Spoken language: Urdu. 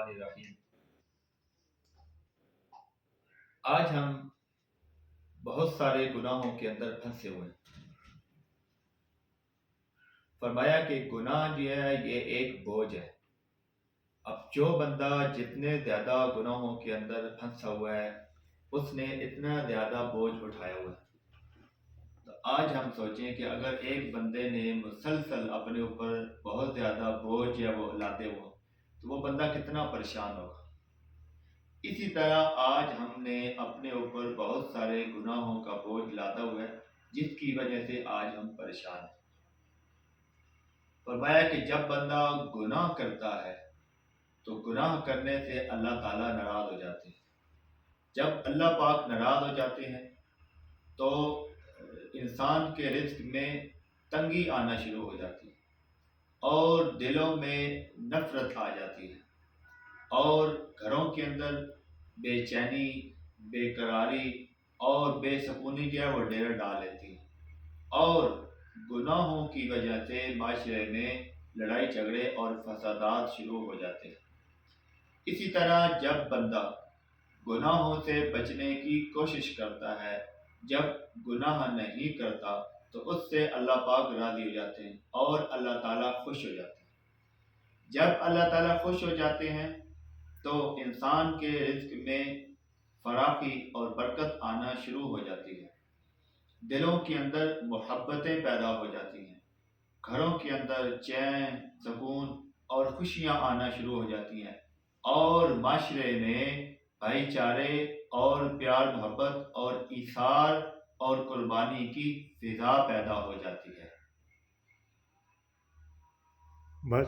الرحمن الرحیم۔ آج ہم بہت سارے گناہوں کے اندر پھنسے ہوئے ہیں۔ فرمایا کہ گناہ جو ہے یہ ایک بوجھ ہے۔ اب جو بندہ جتنے زیادہ گناہوں کے اندر پھنسا ہوا ہے اس نے اتنا زیادہ بوجھ اٹھایا ہوا ہے۔ تو آج ہم سوچیں کہ اگر ایک بندے نے مسلسل اپنے اوپر بہت زیادہ بوجھ یا وہ لاتے ہو تو وہ بندہ کتنا پریشان ہوگا۔ اسی طرح آج ہم نے اپنے اوپر بہت سارے گناہوں کا بوجھ لاتا ہوا ہے جس کی وجہ سے آج ہم پریشان ہیں۔ فرمایا کہ جب بندہ گناہ کرتا ہے تو گناہ کرنے سے اللہ تعالیٰ ناراض ہو جاتے ہیں۔ جب اللہ پاک ناراض ہو جاتے ہیں تو انسان کے رزق میں تنگی آنا شروع ہو جاتی ہے اور دلوں میں نفرت آ جاتی ہے اور گھروں کے اندر بے چینی، بے قراری اور بے سکونی جو ہے وہ ڈیرا ڈال لیتی ہے اور گناہوں کی وجہ سے معاشرے میں لڑائی جھگڑے اور فسادات شروع ہو جاتے ہیں۔ اسی طرح جب بندہ گناہوں سے بچنے کی کوشش کرتا ہے، جب گناہ نہیں کرتا تو اس سے اللہ پاک راضی ہو جاتے ہیں اور اللہ تعالیٰ خوش ہو جاتے ہیں۔ جب اللہ تعالیٰ خوش ہو جاتے ہیں تو انسان کے رزق میں فراخی اور برکت آنا شروع ہو جاتی ہے، دلوں کے اندر محبتیں پیدا ہو جاتی ہیں، گھروں کے اندر چین، سکون اور خوشیاں آنا شروع ہو جاتی ہیں اور معاشرے میں بھائی چارے اور پیار محبت اور ایثار اور قربانی کی فضا پیدا ہو جاتی ہے۔ بس